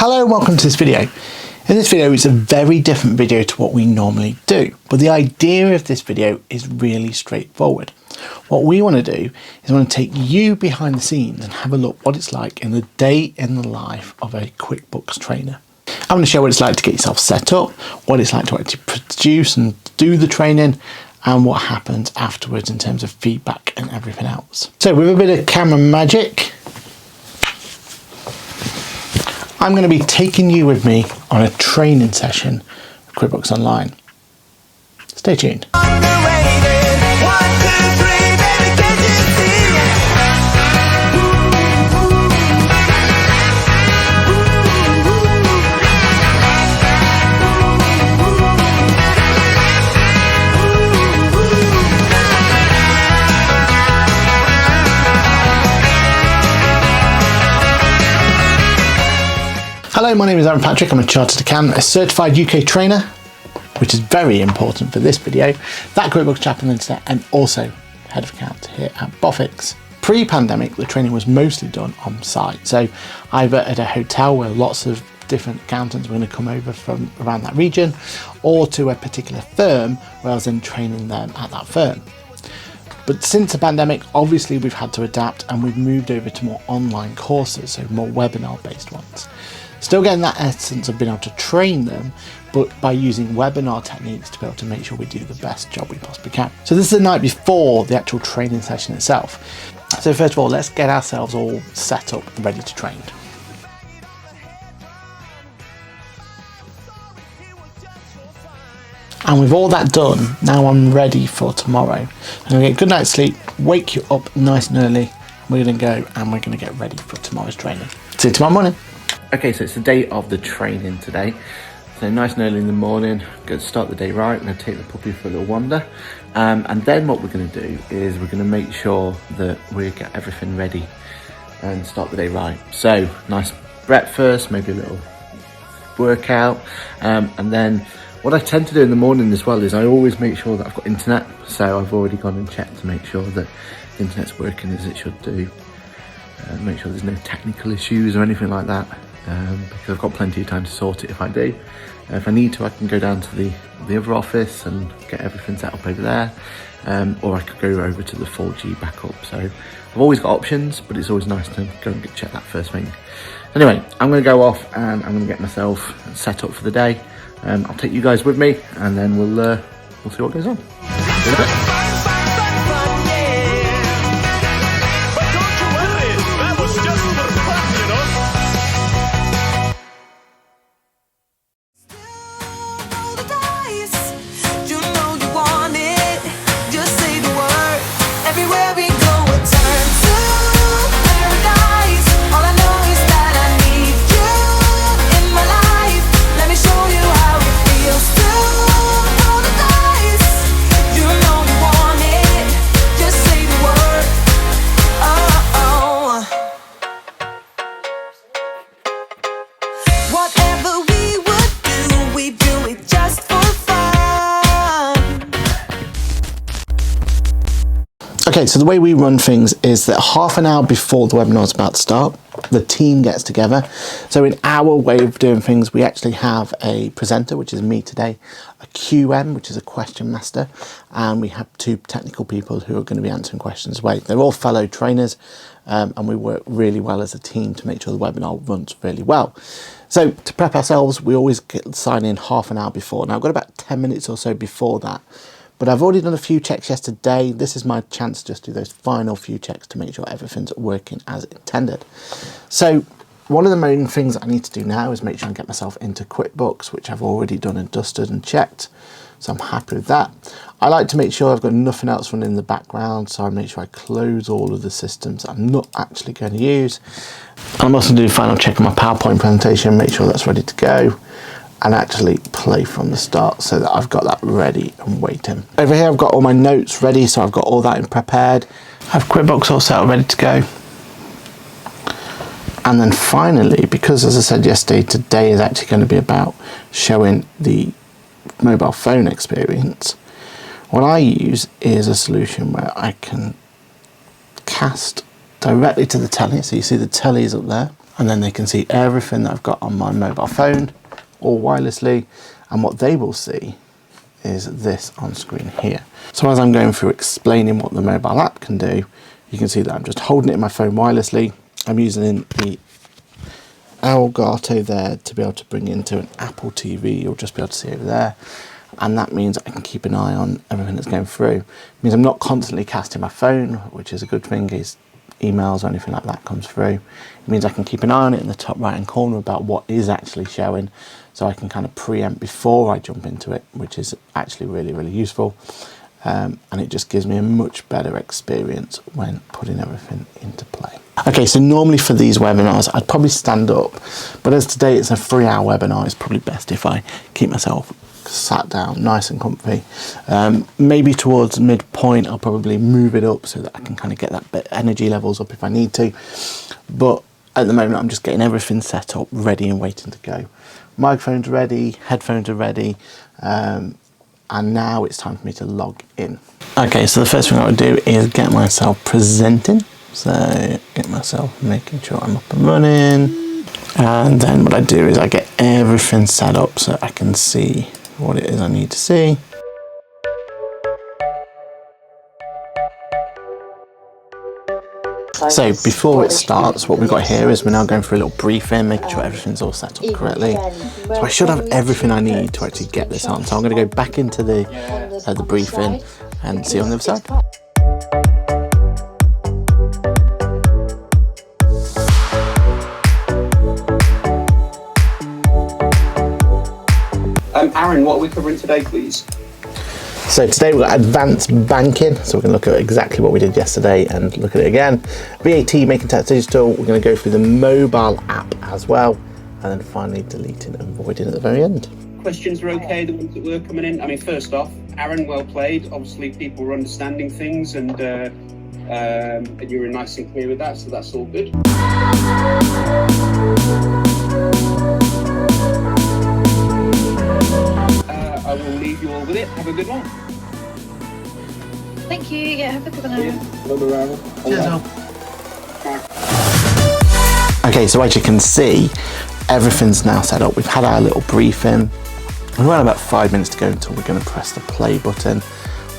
Hello and welcome to this video. In this video it's a very different video to what we normally do, but the idea of this video is really straightforward. What we want to do is want to take you behind the scenes and have a look what it's like in the day in the life of a QuickBooks trainer. I'm going to show what it's like to get yourself set up, what it's like to actually produce and do the training, and what happens afterwards in terms of feedback and everything else. So with a bit of camera magic, I'm going to be taking you with me on a training session of QuickBooks Online. Stay tuned. Hello, my name is Aaron Patrick. I'm a chartered accountant, a certified UK trainer, which is very important for this video, that QuickBooks chap on the internet, and also head of accounts here at Boffix. Pre-pandemic, the training was mostly done on site. So either at a hotel where lots of different accountants were going to come over from around that region, or to a particular firm where I was then training them at that firm. But since the pandemic, obviously we've had to adapt and we've moved over to more online courses, so more webinar based ones. Still getting that essence of being able to train them, but by using webinar techniques to be able to make sure we do the best job we possibly can. So this is the night before the actual training session itself. So first of all, let's get ourselves all set up and ready to train. And with all that done, now I'm ready for tomorrow. I'm going to get a good night's sleep, wake you up nice and early. We're going to go and we're going to get ready for tomorrow's training. See you tomorrow morning. Okay, so it's the day of the training today. So nice and early in the morning, going to start the day right. I'm going to take the puppy for a little wander. And then what we're going to do is we're going to make sure that we get everything ready and start the day right. So nice breakfast, maybe a little workout. And then what I tend to do in the morning as well is I always make sure that I've got internet. So I've already gone and checked to make sure that the internet's working as it should do. Make sure there's no technical issues or anything like that. Because I've got plenty of time to sort it if I do. If I need to, I can go down to the other office and get everything set up over there, or I could go over to the 4G backup. So I've always got options, but it's always nice to go and check that first thing. Anyway, I'm going to go off and I'm going to get myself set up for the day. I'll take you guys with me, and then we'll see what goes on. Okay, so the way we run things is that half an hour before the webinar is about to start, the team gets together. So in our way of doing things, we actually have a presenter, which is me today, a QM, which is a question master, and we have two technical people who are going to be answering questions away. They're all fellow trainers, and we work really well as a team to make sure the webinar runs really well. So to prep ourselves, we always sign in half an hour before. Now I've got about 10 minutes or so before that. But I've already done a few checks yesterday. This is my chance to just do those final few checks to make sure everything's working as intended. So one of the main things I need to do now is make sure I get myself into QuickBooks, which I've already done and dusted and checked. So I'm happy with that. I like to make sure I've got nothing else running in the background. So I make sure I close all of the systems I'm not actually going to use. I'm also going to do a final check on my PowerPoint presentation, make sure that's ready to go, and actually play from the start so that I've got that ready and waiting. Over here I've got all my notes ready, so I've got all that in prepared. I have QuickBooks all set up ready to go. And then finally, because as I said yesterday, today is actually going to be about showing the mobile phone experience, what I use is a solution where I can cast directly to the telly. So you see the telly is up there. and then they can see everything that I've got on my mobile phone, all wirelessly, and what they will see is this on screen here. So as I'm going through explaining what the mobile app can do, you can see that I'm just holding it in my phone wirelessly. I'm using the Elgato there to be able to bring into an Apple TV. You'll just be able to see over there. And that means I can keep an eye on everything that's going through. It means I'm not constantly casting my phone, which is a good thing, is emails or anything like that comes through. It means I can keep an eye on it in the top right hand corner about what is actually showing, so I can kind of preempt before I jump into it, which is actually really, really useful. And it just gives me a much better experience when putting everything into play. Okay, so normally for these webinars, I'd probably stand up, but as today it's a 3-hour webinar, it's probably best if I keep myself sat down nice and comfy. Maybe towards midpoint I'll probably move it up so that I can kind of get that bit energy levels up if I need to, but at the moment I'm just getting everything set up, ready and waiting to go. Microphone's ready, headphones are ready, and now it's time for me to log in. Okay, so the first thing I would do is get myself presenting, so get myself making sure I'm up and running, and then what I do is I get everything set up so I can see what it is I need to see. So before it starts, what we've got here is we're now going for a little briefing, making sure everything's all set up correctly. So I should have everything I need to actually get this on. So I'm going to go back into the briefing and see you on the other side. Aaron, what are we covering today, please? So today we've got advanced banking, so we're going to look at exactly what we did yesterday and look at it again. VAT, making tax digital, we're going to go through the mobile app as well, and then finally deleting and voiding at the very end. Questions are okay, the ones that were coming in? I mean, first off, Aaron, well played. Obviously people were understanding things and you were nice and clear with that, so that's all good. I will leave you all with it. Have a good one. Thank you. Yeah, have a good one. Cheers. Okay, so as you can see, everything's now set up. We've had our little briefing. We've got about 5 minutes to go until we're going to press the play button.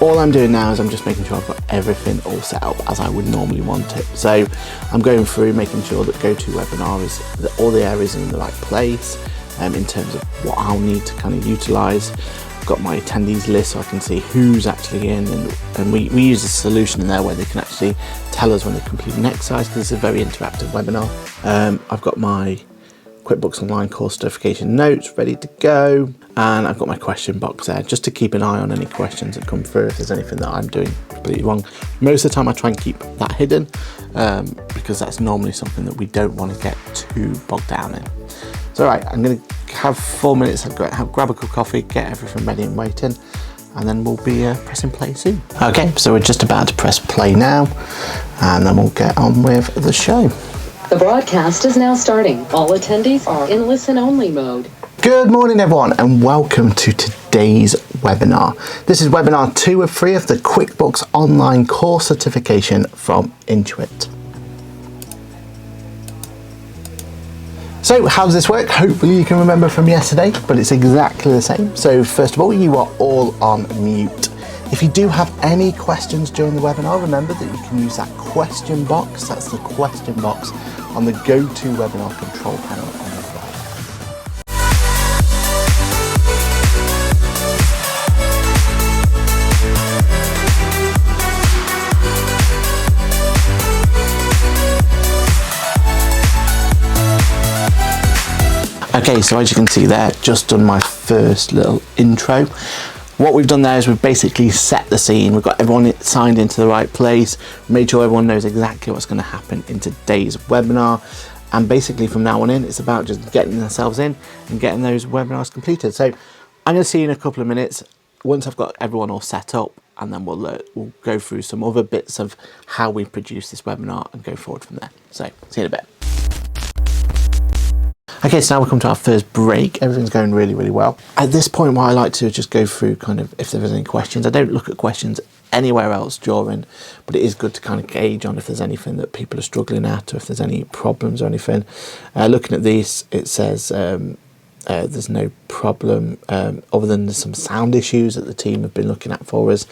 All I'm doing now is I'm just making sure I've got everything all set up as I would normally want it. So I'm going through making sure that GoToWebinar is that all the areas are in the right place. In terms of what I'll need to kind of utilize. I've got my attendees list so I can see who's actually in, and we use a solution in there where they can actually tell us when they complete an exercise, because it's a very interactive webinar. I've got my QuickBooks Online course certification notes ready to go, and I've got my question box there just to keep an eye on any questions that come through if there's anything that I'm doing completely wrong. Most of the time I try and keep that hidden because that's normally something that we don't want to get too bogged down in. So right, I'm going to have 4 minutes, grab a cup of coffee, get everything ready and waiting, and then we'll be pressing play soon. Okay, so we're just about to press play now, and then we'll get on with the show. The broadcast is now starting. All attendees are in listen-only mode. Good morning everyone, and welcome to today's webinar. This is webinar 2 of 3 of the QuickBooks Online course certification from Intuit. So how does this work? Hopefully you can remember from yesterday, but it's exactly the same. So first of all, you are all on mute. If you do have any questions during the webinar, remember that you can use that question box. That's the question box on the GoToWebinar control panel on the right. Okay, so as you can see there, just done my first little intro. What we've done there is we've basically set the scene. We've got everyone signed into the right place, made sure everyone knows exactly what's going to happen in today's webinar. And basically from now on in, it's about just getting themselves in and getting those webinars completed. So I'm going to see you in a couple of minutes once I've got everyone all set up, and then we'll go through some other bits of how we produce this webinar and go forward from there. So see you in a bit. Okay, so now we come to our first break. Everything's going really, really well. At this point, what I like to do is just go through kind of if there is any questions. I don't look at questions anywhere else during, but it is good to kind of gauge on if there's anything that people are struggling at, or if there's any problems or anything. Looking at these, it says there's no problem other than there's some sound issues that the team have been looking at for us,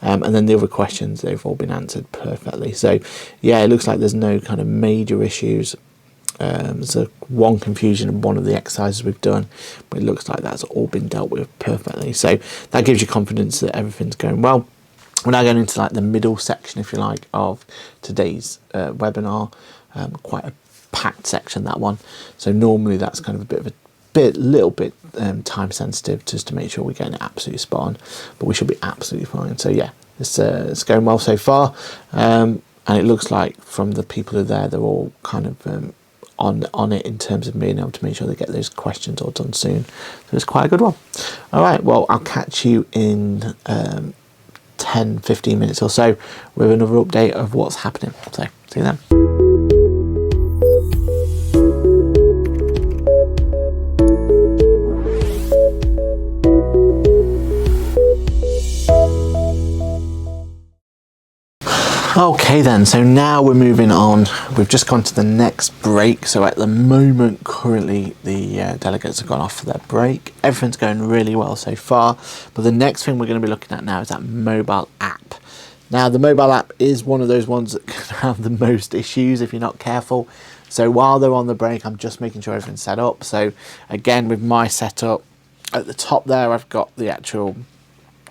and then the other questions, they've all been answered perfectly. So yeah, it looks like there's no kind of major issues. There's one confusion in one of the exercises we've done, but it looks like that's all been dealt with perfectly. So that gives you confidence that everything's going well. We're now going into like the middle section, if you like, of today's webinar. Quite a packed section, that one. So normally that's kind of a little bit time sensitive, just to make sure we're getting it absolutely spot on, but we should be absolutely fine. So yeah, it's going well so far, and it looks like from the people who are there, they're all kind of on it in terms of being able to make sure they get those questions all done soon. So it's quite a good one. All right, well, I'll catch you in 10-15 minutes or so with another update of what's happening. So see you then. Okay then, so now we're moving on. We've just gone to the next break. So at the moment, currently, the delegates have gone off for their break. Everything's going really well so far. But the next thing we're going to be looking at now is that mobile app. Now, the mobile app is one of those ones that can have the most issues if you're not careful. So while they're on the break, I'm just making sure everything's set up. So again, with my setup, at the top there, I've got the actual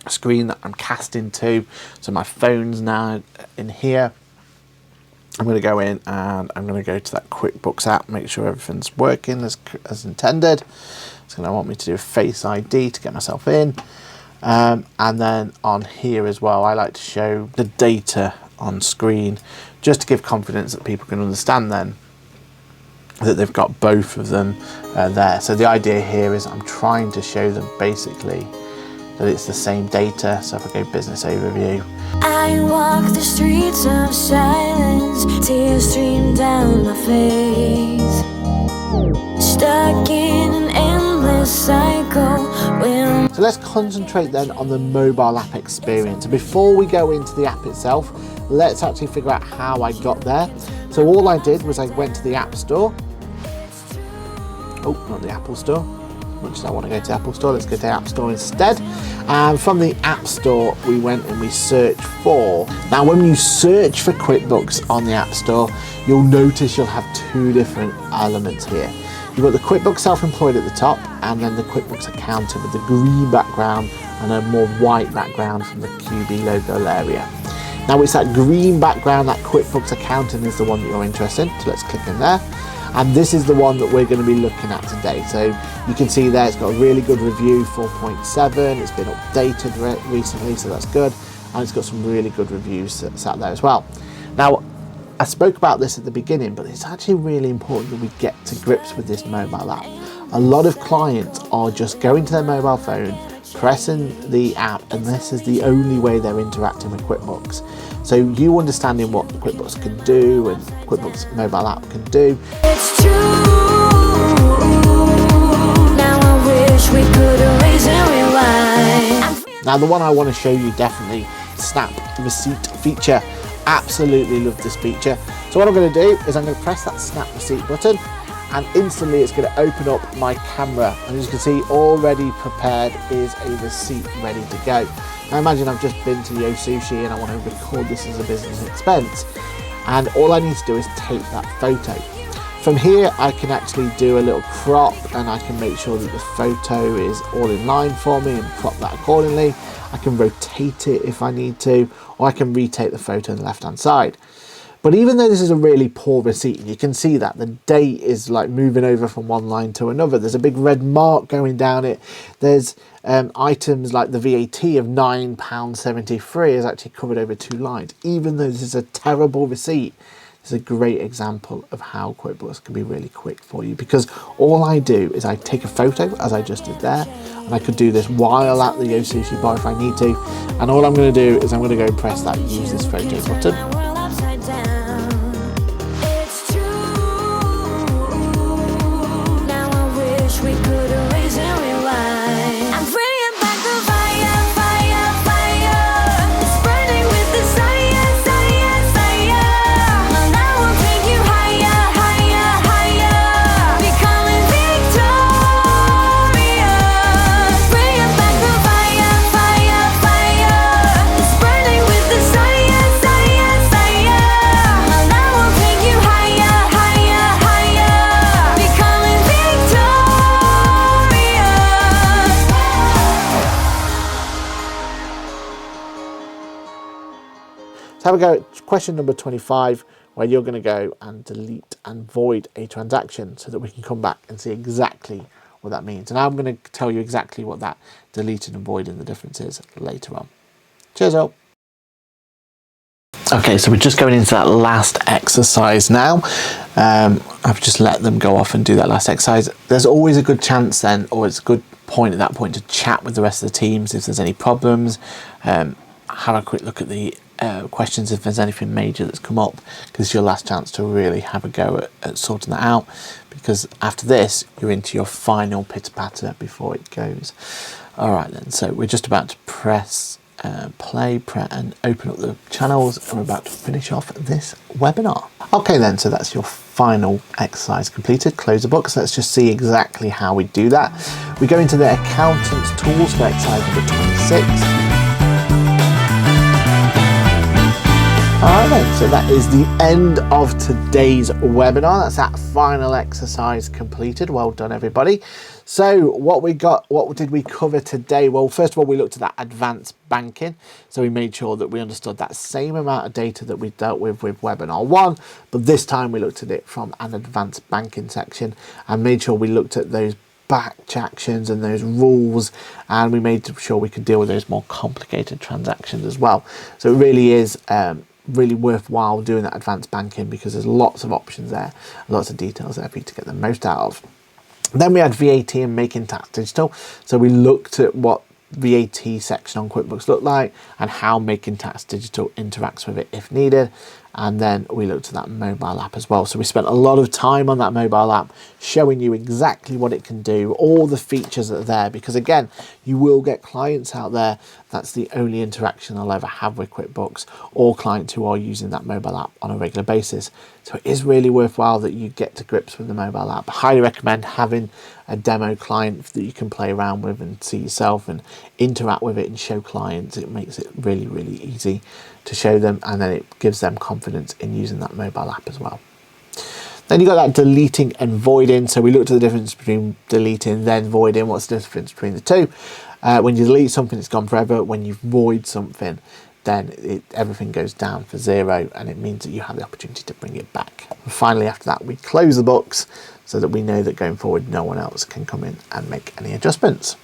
screen that I'm casting to, so my phone's now in here. I'm going to go in and I'm going to go to that QuickBooks app, make sure everything's working as intended. It's going to want me to do a Face ID to get myself in, and then on here as well, I like to show the data on screen just to give confidence that people can understand then that they've got both of them there. So the idea here is I'm trying to show them basically that it's the same data. So if I go business overview, I walk the streets of silence, tears stream down my face, stuck in an endless cycle. So let's concentrate then on the mobile app experience. And before we go into the app itself, let's actually figure out how I got there. So all I did was I went to the App Store. Oh, not the Apple Store. Much as I want to go to the Apple Store, let's go to the App Store instead. And from the App Store, we went and we searched for. Now, when you search for QuickBooks on the App Store, you'll notice you'll have two different elements here. You've got the QuickBooks Self-Employed at the top, and then the QuickBooks Accountant with the green background and a more white background from the QB logo area. Now, it's that green background, that QuickBooks Accountant is the one that you're interested in. So let's click in there. And this is the one that we're going to be looking at today. So you can see there, it's got a really good review, 4.7. It's been updated recently, so that's good. And it's got some really good reviews sat there as well. Now, I spoke about this at the beginning, but it's actually really important that we get to grips with this mobile app. A lot of clients are just going to their mobile phone, pressing the app, and this is the only way they're interacting with QuickBooks. So you understanding what QuickBooks can do and QuickBooks mobile app can do. It's true. Now I wish we could erase and rewind. Now the one I want to show you definitely, Snap Receipt feature. Absolutely love this feature. So what I'm going to do is I'm going to press that Snap Receipt button, and instantly it's going to open up my camera, and as you can see, already prepared is a receipt ready to go. Now imagine I've just been to Yo Sushi and I want to record this as a business expense, and all I need to do is take that photo. From here I can actually do a little crop, and I can make sure that the photo is all in line for me and crop that accordingly. I can rotate it if I need to, or I can retake the photo on the left hand side. But even though this is a really poor receipt, you can see that the date is like moving over from one line to another. There's a big red mark going down it. There's items like the VAT of £9.73 is actually covered over 2 lines. Even though this is a terrible receipt, it's a great example of how QuickBooks can be really quick for you, because all I do is I take a photo, as I just did there, and I could do this while at the Yo Sushi bar if I need to. And all I'm going to do is I'm going to go and press that Use This Photo button. have a go at question number 25, where you're going to go and delete and void a transaction so that we can come back and see exactly what that means. And I'm going to tell you exactly what that deleted and void and the difference is later on. Cheers all. Okay, so we're just going into that last exercise now. I've just let them go off and do that last exercise. There's always a good chance then, or it's a good point at that point to chat with the rest of the teams if there's any problems. Have a quick look at the questions if there's anything major that's come up, because it's your last chance to really have a go at sorting that out, because after this you're into your final pitter patter before it goes. All right then, so we're just about to press play and open up the channels, and we're about to finish off this webinar. Okay then, so that's your final exercise completed. Close the book. So let's just see exactly how we do that. We go into the accountant's tools for exercise number 26. Alright then, so that is the end of today's webinar. That's that final exercise completed. Well done everybody. So what did we cover today? Well, first of all, we looked at that advanced banking. So we made sure that we understood that same amount of data that we dealt with webinar 1, but this time we looked at it from an advanced banking section and made sure we looked at those batch actions and those rules, and we made sure we could deal with those more complicated transactions as well. So it really is really worthwhile doing that advanced banking, because there's lots of options there, lots of details there for you to get the most out of. Then we had VAT and making tax digital. So we looked at what VAT section on QuickBooks looked like and how making tax digital interacts with it if needed. And then we looked at that mobile app as well. So we spent a lot of time on that mobile app, showing you exactly what it can do, all the features that are there, because again, you will get clients out there that's the only interaction they'll ever have with QuickBooks, or clients who are using that mobile app on a regular basis. So it is really worthwhile that you get to grips with the mobile app. I highly recommend having a demo client that you can play around with and see yourself and interact with it and show clients. It makes it really, really easy to show them, and then it gives them confidence in using that mobile app as well. Then you got that deleting and voiding. So we looked at the difference between deleting then voiding. What's the difference between the two? When you delete something, it's gone forever. When you void something, then everything goes down for 0, and it means that you have the opportunity to bring it back. And finally, after that, we close the books so that we know that going forward, no one else can come in and make any adjustments.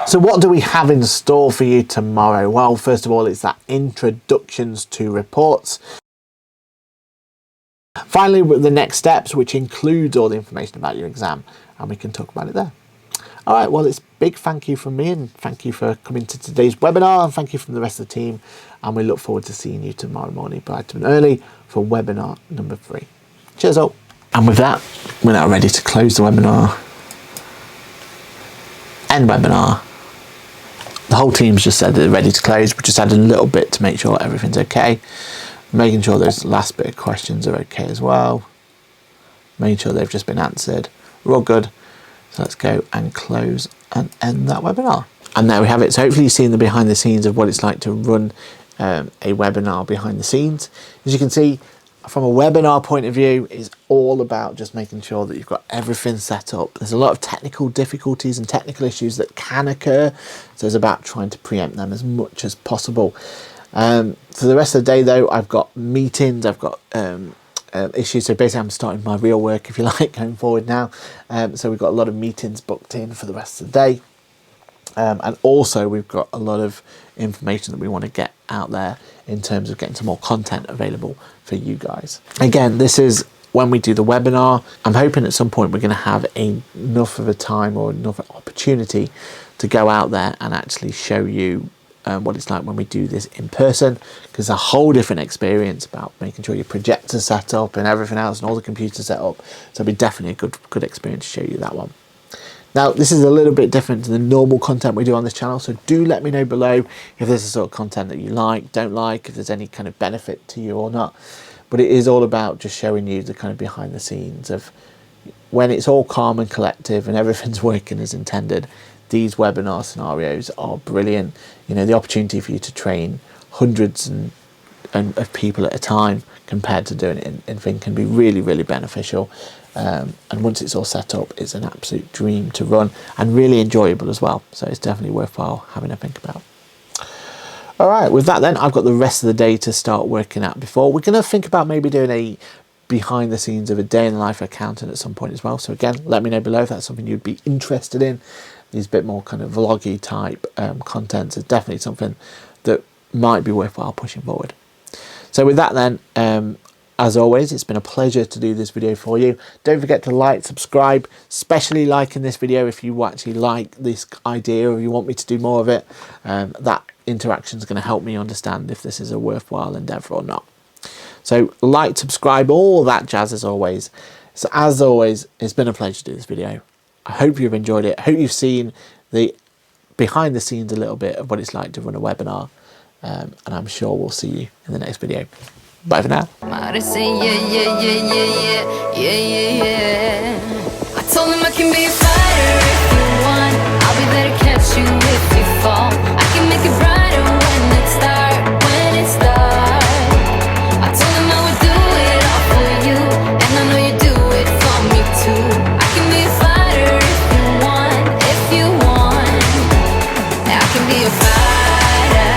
So what do we have in store for you tomorrow? Well, first of all, it's that introductions to reports. Finally, with the next steps, which includes all the information about your exam, and we can talk about it there. All right, well, it's a big thank you from me, and thank you for coming to today's webinar, and thank you from the rest of the team. And we look forward to seeing you tomorrow morning, bright and early, for webinar number 3. Cheers all. And with that, we're now ready to close the webinar. End webinar. The whole team's just said they're ready to close. We just added a little bit to make sure everything's okay. Making sure those last bit of questions are okay as well. Making sure they've just been answered. We're all good. So let's go and close and end that webinar. And there we have it. So hopefully you've seen the behind the scenes of what it's like to run a webinar behind the scenes. As you can see, from a webinar point of view, it's all about just making sure that you've got everything set up. There's a lot of technical difficulties and technical issues that can occur. So it's about trying to preempt them as much as possible. For the rest of the day though, I've got meetings, I've got issues. So basically I'm starting my real work, if you like, going forward now. So we've got a lot of meetings booked in for the rest of the day. And also we've got a lot of information that we want to get out there in terms of getting some more content available for you guys. Again, this is when we do the webinar. I'm hoping at some point we're going to have enough of a time or enough opportunity to go out there and actually show you what it's like when we do this in person, because it's a whole different experience about making sure your projector's set up and everything else and all the computers set up. So it'll be definitely a good experience to show you that one. Now, this is a little bit different to the normal content we do on this channel, so do let me know below if there's a sort of content that you like, don't like, if there's any kind of benefit to you or not. But it is all about just showing you the kind of behind the scenes of when it's all calm and collective and everything's working as intended. These webinar scenarios are brilliant. You know, the opportunity for you to train hundreds of people at a time compared to doing it in thing can be really, really beneficial. And once it's all set up, it's an absolute dream to run and really enjoyable as well. So it's definitely worthwhile having a think about. All right, with that then, I've got the rest of the day to start working out before. We're going to think about maybe doing a behind the scenes of a day in the life of accountant at some point as well. So again, let me know below if that's something you'd be interested in. These bit more kind of vloggy type content is definitely something that might be worthwhile pushing forward. So with that then, as always, it's been a pleasure to do this video for you. Don't forget to like, subscribe, especially liking this video if you actually like this idea or you want me to do more of it. That interaction is going to help me understand if this is a worthwhile endeavour or not. So like, subscribe, all that jazz as always. So as always, it's been a pleasure to do this video. I hope you've enjoyed it. I hope you've seen the behind the scenes a little bit of what it's like to run a webinar. And I'm sure we'll see you in the next video. Bye for now. I told him I can be a fighter if you want. I'll be there to catch you if you fall. I can make it brighter when it's dark, I told him I would do it all for you, and I know you do it for me too. I can be a fighter if you want. I can be a fighter.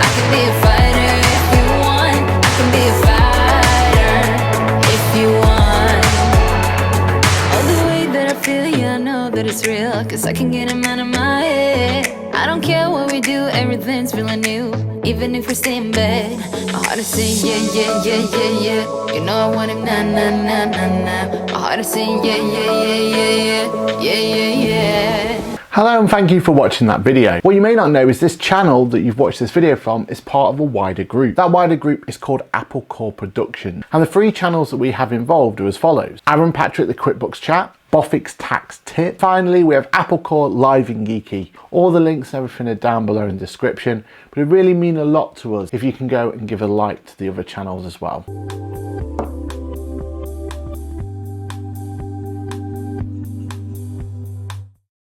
I can be a fighter if you want. I can be a fighter if you want. All the way that I feel, yeah, I know that it's real, 'cause I can get him out of my head. I don't care what we do, everything's feeling new. Even if we stay in bed, my heart is saying yeah, yeah, yeah, yeah, yeah. You know I want him, nah, nah, nah, nah, nah. My heart is saying yeah, yeah, yeah, yeah, yeah, yeah, yeah, yeah. Hello and thank you for watching that video. What you may not know is this channel that you've watched this video from is part of a wider group. That wider group is called Apple Core Production. And the 3 channels that we have involved are as follows. Aaron Patrick, the QuickBooks Chat, Boffix Tax Tip. Finally, we have Apple Core Live and Geeky. All the links and everything are down below in the description, but it really means a lot to us if you can go and give a like to the other channels as well.